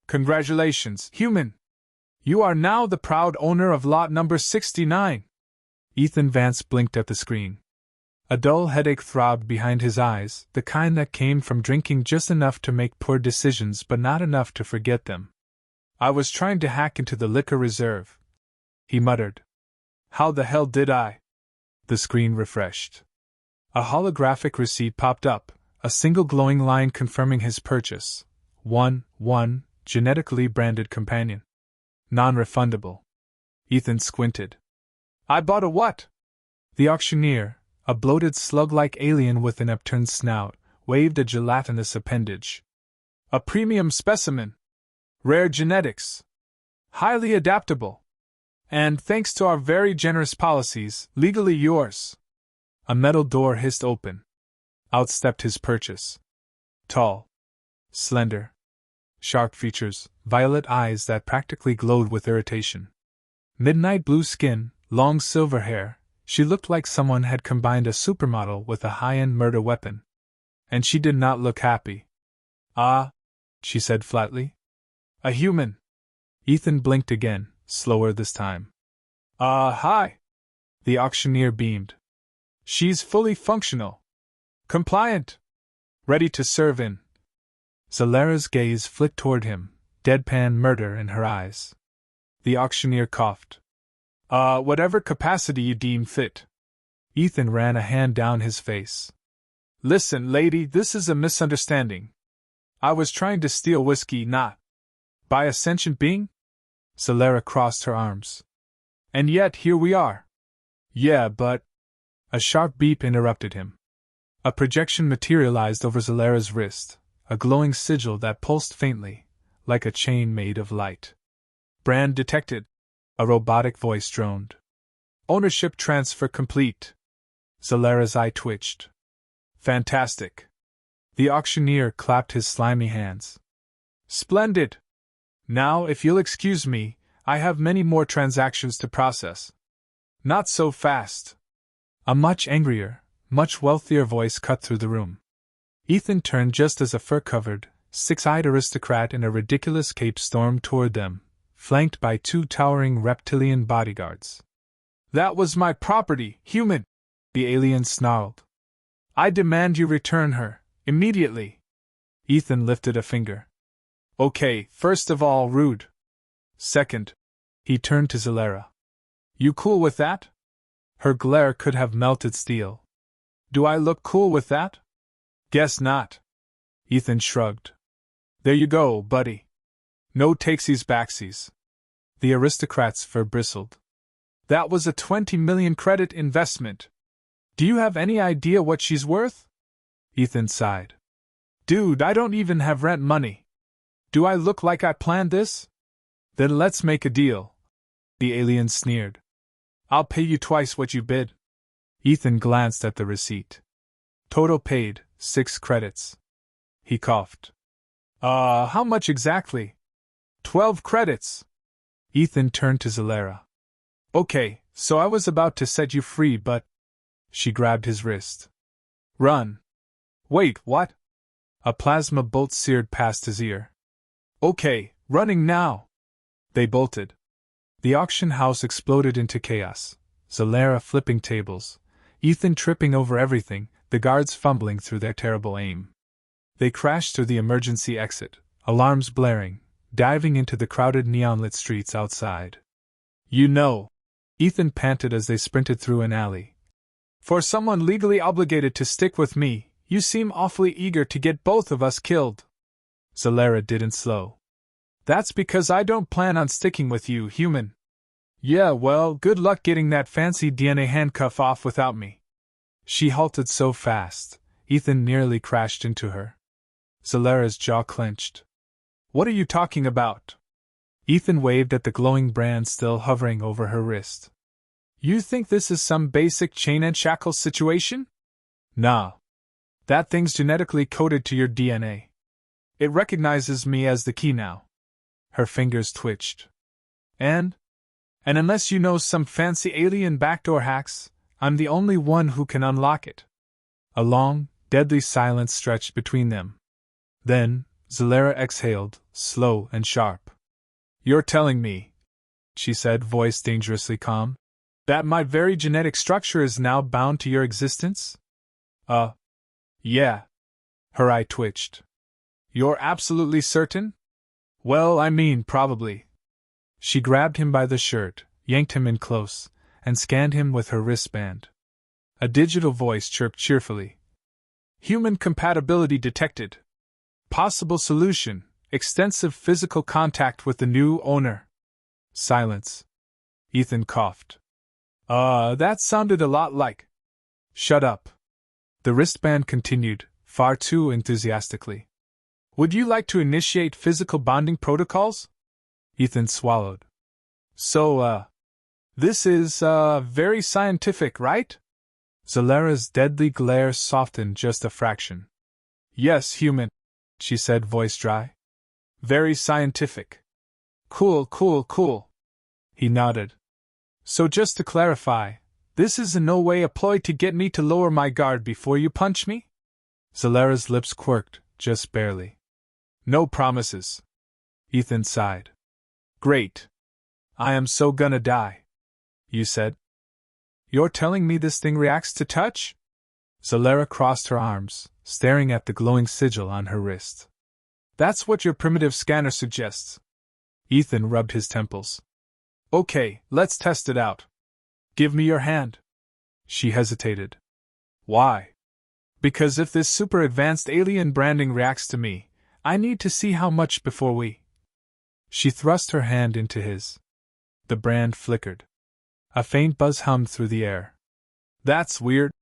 Congratulations, human! You are now the proud owner of lot number 69. Ethan Vance blinked at the screen. A dull headache throbbed behind his eyes, the kind that came from drinking just enough to make poor decisions but not enough to forget them. I was trying to hack into the liquor reserve, he muttered. How the hell did I? The screen refreshed. A holographic receipt popped up, a single glowing line confirming his purchase. 1 genetically branded companion. Non-refundable. Ethan squinted. I bought a what? The auctioneer, a bloated slug-like alien with an upturned snout, waved a gelatinous appendage. A premium specimen. Rare genetics. Highly adaptable. And, thanks to our very generous policies, legally yours. A metal door hissed open. Out stepped his purchase. Tall. Slender. Sharp features, violet eyes that practically glowed with irritation. Midnight blue skin, long silver hair, she looked like someone had combined a supermodel with a high-end murder weapon. And she did not look happy. Ah, she said flatly. A human. Ethan blinked again, slower this time. Hi. The auctioneer beamed. She's fully functional. Compliant. Ready to serve in. Zalara's gaze flicked toward him, deadpan murder in her eyes. The auctioneer coughed. Whatever capacity you deem fit. Ethan ran a hand down his face. Listen, lady, this is a misunderstanding. I was trying to steal whiskey, not by a sentient being? Zalara crossed her arms. And yet here we are. Yeah, but... A sharp beep interrupted him. A projection materialized over Zalara's wrist, a glowing sigil that pulsed faintly, like a chain made of light. Brand detected. A robotic voice droned. Ownership transfer complete. Zalara's eye twitched. Fantastic. The auctioneer clapped his slimy hands. Splendid. Now, if you'll excuse me, I have many more transactions to process. Not so fast. A much angrier, much wealthier voice cut through the room. Ethan turned just as a fur-covered, six-eyed aristocrat in a ridiculous cape stormed toward them, flanked by two towering reptilian bodyguards. That was my property, human! The alien snarled. I demand you return her, immediately. Ethan lifted a finger. Okay, first of all, rude. Second. He turned to Zalara. You cool with that? Her glare could have melted steel. Do I look cool with that? Guess not. Ethan shrugged. There you go, buddy. No takesies backsies. The aristocrat's fur bristled. That was a 20 million credit investment. Do you have any idea what she's worth? Ethan sighed. Dude, I don't even have rent money. Do I look like I planned this? Then let's make a deal. The alien sneered. I'll pay you twice what you bid. Ethan glanced at the receipt. Total paid, 6 credits. He coughed. How much exactly? 12 credits. Ethan turned to Zalara. Okay, so I was about to set you free, but... She grabbed his wrist. Run. Wait, what? A plasma bolt seared past his ear. Okay, running now. They bolted. The auction house exploded into chaos. Zalara flipping tables, Ethan tripping over everything, the guards fumbling through their terrible aim. They crashed through the emergency exit, alarms blaring, diving into the crowded neon-lit streets outside. You know, Ethan panted as they sprinted through an alley. For someone legally obligated to stick with me, you seem awfully eager to get both of us killed. Zalara didn't slow. That's because I don't plan on sticking with you, human. Yeah, well, good luck getting that fancy DNA handcuff off without me. She halted so fast, Ethan nearly crashed into her. Zalara's jaw clenched. What are you talking about? Ethan waved at the glowing brand still hovering over her wrist. You think this is some basic chain and shackle situation? Nah. That thing's genetically coded to your DNA. It recognizes me as the key now. Her fingers twitched. And unless you know some fancy alien backdoor hacks, I'm the only one who can unlock it. A long, deadly silence stretched between them. Then, Zalera exhaled, slow and sharp. You're telling me, she said, voice dangerously calm, that my very genetic structure is now bound to your existence? Yeah. Her eye twitched. You're absolutely certain? Well, I mean, probably. She grabbed him by the shirt, yanked him in close, and scanned him with her wristband. A digital voice chirped cheerfully. Human compatibility detected. Possible solution, extensive physical contact with the new owner. Silence. Ethan coughed. That sounded a lot like. Shut up. The wristband continued, far too enthusiastically. Would you like to initiate physical bonding protocols? Ethan swallowed. So, this is, very scientific, right? Zalera's deadly glare softened just a fraction. Yes, human, she said, voice dry. Very scientific. Cool. He nodded. So just to clarify, this is in no way a ploy to get me to lower my guard before you punch me? Zalera's lips quirked, just barely. No promises. Ethan sighed. Great. I am so gonna die. You said? You're telling me this thing reacts to touch? Zalera crossed her arms, staring at the glowing sigil on her wrist. That's what your primitive scanner suggests. Ethan rubbed his temples. Okay, let's test it out. Give me your hand. She hesitated. Why? Because if this super advanced alien branding reacts to me, I need to see how much before we. She thrust her hand into his. The brand flickered. A faint buzz hummed through the air. That's weird,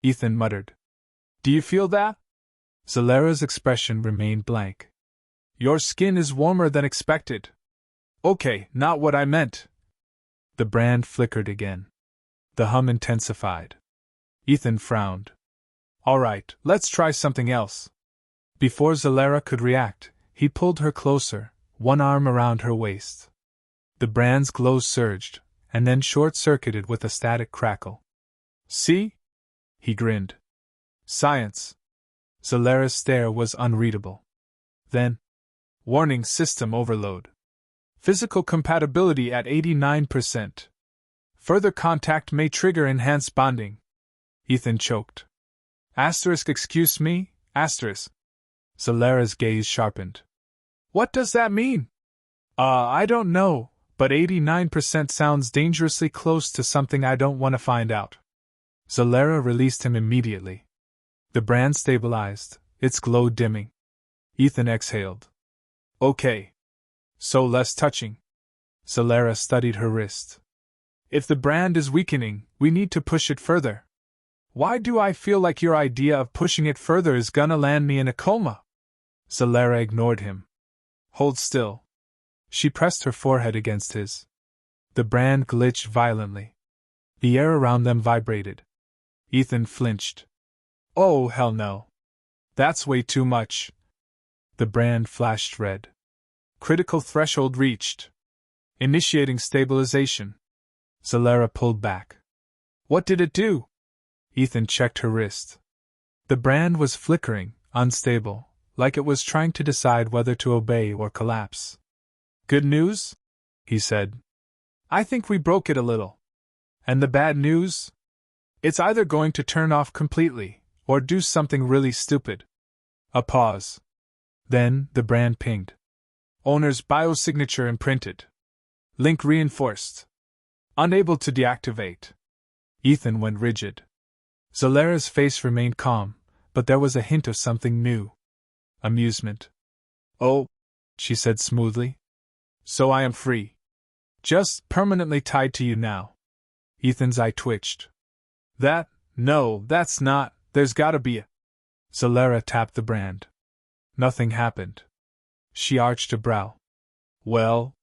Ethan muttered. Do you feel that? Zalera's expression remained blank. Your skin is warmer than expected. Okay, not what I meant. The brand flickered again. The hum intensified. Ethan frowned. All right, let's try something else. Before Zalera could react, he pulled her closer, one arm around her waist. The brand's glow surged, and then short-circuited with a static crackle. See? He grinned. Science. Zalera's stare was unreadable. Then, warning system overload. Physical compatibility at 89%. Further contact may trigger enhanced bonding. Ethan choked. Excuse me, Zalera's gaze sharpened. What does that mean? I don't know, but 89% sounds dangerously close to something I don't want to find out. Zalera released him immediately. The brand stabilized, its glow dimming. Ethan exhaled. Okay. So less touching. Zalera studied her wrist. If the brand is weakening, we need to push it further. Why do I feel like your idea of pushing it further is gonna land me in a coma? Zalera ignored him. Hold still. She pressed her forehead against his. The brand glitched violently. The air around them vibrated. Ethan flinched. Oh, hell no. That's way too much. The brand flashed red. Critical threshold reached. Initiating stabilization. Zalera pulled back. What did it do? Ethan checked her wrist. The brand was flickering, unstable, like it was trying to decide whether to obey or collapse. Good news? He said. I think we broke it a little. And the bad news? It's either going to turn off completely, or do something really stupid. A pause. Then, the brand pinged. Owner's biosignature imprinted. Link reinforced. Unable to deactivate. Ethan went rigid. Zalera's face remained calm, but there was a hint of something new. Amusement. Oh, she said smoothly. So I am free. Just permanently tied to you now. Ethan's eye twitched. No, that's not, there's gotta be a. Zalera tapped the brand. Nothing happened. She arched a brow. Well,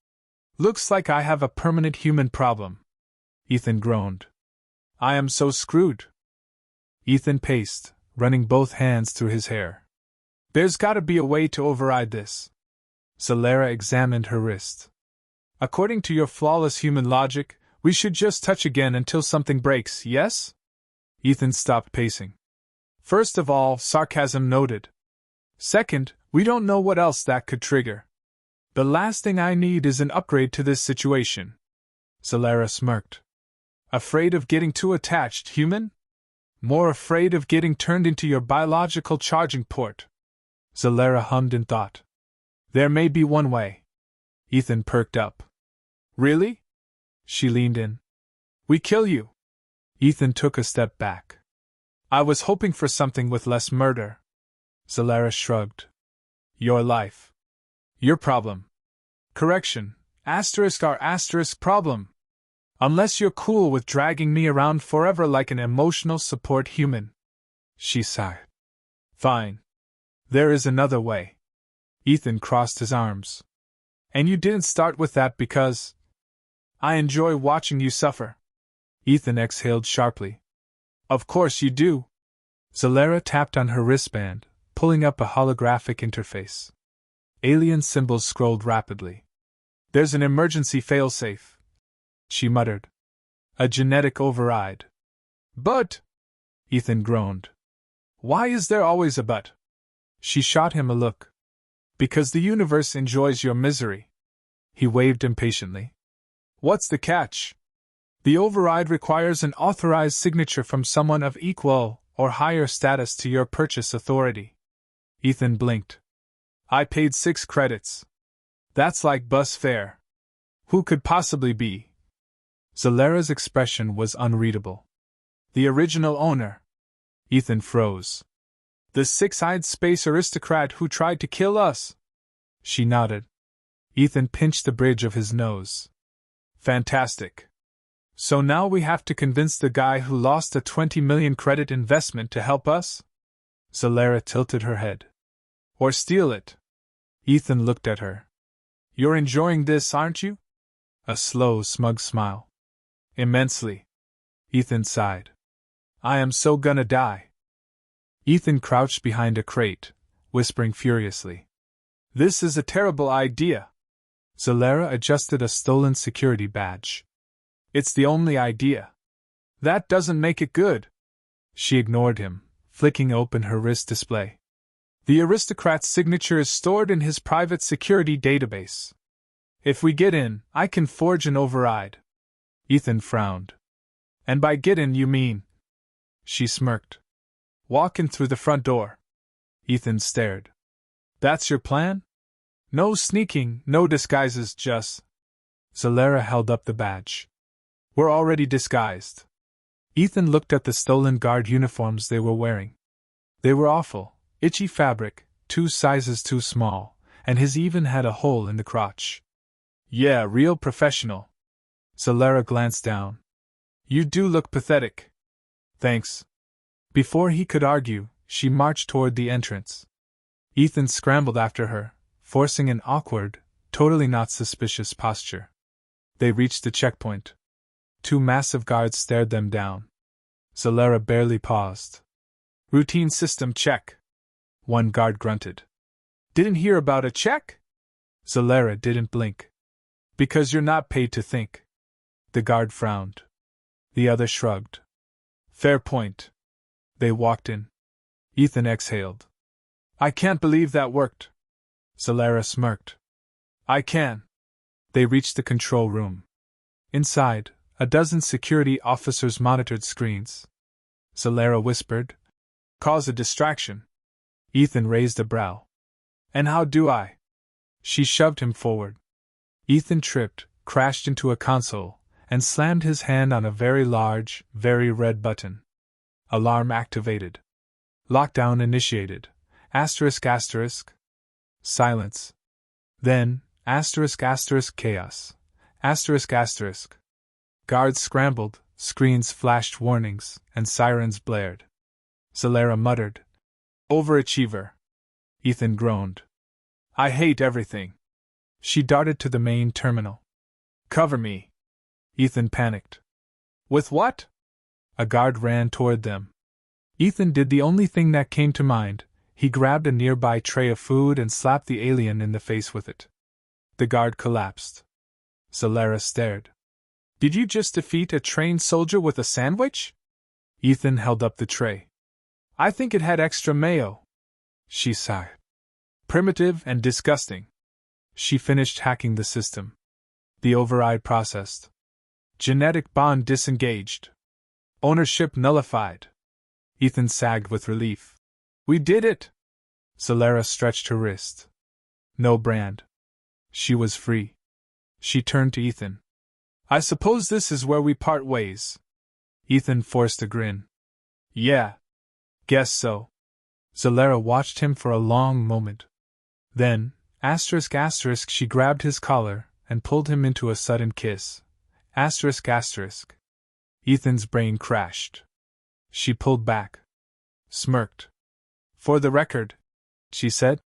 looks like I have a permanent human problem. Ethan groaned. I am so screwed. Ethan paced, running both hands through his hair. There's gotta be a way to override this. Zalera examined her wrist. According to your flawless human logic, we should just touch again until something breaks, yes? Ethan stopped pacing. First of all, sarcasm noted. Second, we don't know what else that could trigger. The last thing I need is an upgrade to this situation. Zalera smirked. Afraid of getting too attached, human? More afraid of getting turned into your biological charging port. Zalera hummed in thought. There may be one way. Ethan perked up. Really? She leaned in. We kill you. Ethan took a step back. I was hoping for something with less murder. Zalera shrugged. Your life. Your problem. Correction. Our problem. Unless you're cool with dragging me around forever like an emotional support human. She sighed. Fine. There is another way. Ethan crossed his arms. And you didn't start with that because I enjoy watching you suffer. Ethan exhaled sharply. Of course you do. Zalera tapped on her wristband, pulling up a holographic interface. Alien symbols scrolled rapidly. There's an emergency failsafe, she muttered. A genetic override. But, Ethan groaned. Why is there always a but? She shot him a look. Because the universe enjoys your misery. He waved impatiently. What's the catch? The override requires an authorized signature from someone of equal or higher status to your purchase authority. Ethan blinked. I paid 6 credits. That's like bus fare. Who could possibly be? Zalera's expression was unreadable. The original owner. Ethan froze. The six-eyed space aristocrat who tried to kill us. She nodded. Ethan pinched the bridge of his nose. Fantastic. So now we have to convince the guy who lost a 20 million credit investment to help us? Zalera tilted her head. Or steal it. Ethan looked at her. You're enjoying this, aren't you? A slow, smug smile. Immensely. Ethan sighed. I am so gonna die. Ethan crouched behind a crate, whispering furiously. This is a terrible idea. Zalera adjusted a stolen security badge. It's the only idea. That doesn't make it good. She ignored him, flicking open her wrist display. The aristocrat's signature is stored in his private security database. If we get in, I can forge an override. Ethan frowned. And by get in you mean? She smirked. Walk in through the front door. Ethan stared. That's your plan? No sneaking, no disguises, just. Zalera held up the badge. We're already disguised. Ethan looked at the stolen guard uniforms they were wearing. They were awful, itchy fabric, 2 sizes too small, and his even had a hole in the crotch. Yeah, real professional. Zalera glanced down. You do look pathetic. Thanks. Before he could argue, she marched toward the entrance. Ethan scrambled after her, forcing an awkward, totally not suspicious posture. They reached the checkpoint. 2 massive guards stared them down. Zalera barely paused. Routine system check. One guard grunted. Didn't hear about a check? Zalera didn't blink. Because you're not paid to think. The guard frowned. The other shrugged. Fair point. They walked in. Ethan exhaled. I can't believe that worked. Zalera smirked. I can. They reached the control room. Inside, a dozen security officers monitored screens. Zalera whispered. Cause a distraction. Ethan raised a brow. And how do I? She shoved him forward. Ethan tripped, crashed into a console, and slammed his hand on a very large, very red button. Alarm activated. Lockdown initiated. Asterisk asterisk. Silence. Then, asterisk asterisk chaos. Asterisk asterisk. Guards scrambled, screens flashed warnings, and sirens blared. Zalera muttered. Overachiever. Ethan groaned. I hate everything. She darted to the main terminal. Cover me. Ethan panicked. With what? A guard ran toward them. Ethan did the only thing that came to mind. He grabbed a nearby tray of food and slapped the alien in the face with it. The guard collapsed. Zalera stared. Did you just defeat a trained soldier with a sandwich? Ethan held up the tray. I think it had extra mayo. She sighed. Primitive and disgusting. She finished hacking the system. The override processed. Genetic bond disengaged. Ownership nullified. Ethan sagged with relief. We did it! Celera stretched her wrist. No brand. She was free. She turned to Ethan. I suppose this is where we part ways. Ethan forced a grin. Yeah. Guess so. Celera watched him for a long moment. Then, she grabbed his collar and pulled him into a sudden kiss. Ethan's brain crashed. She pulled back. Smirked. For the record, she said,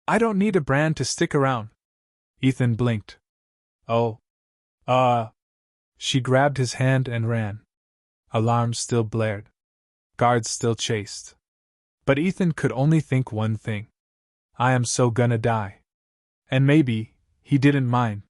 I don't need a brand to stick around. Ethan blinked. Oh. She grabbed his hand and ran. Alarms still blared. Guards still chased. But Ethan could only think one thing. I am so gonna die. And maybe, he didn't mind.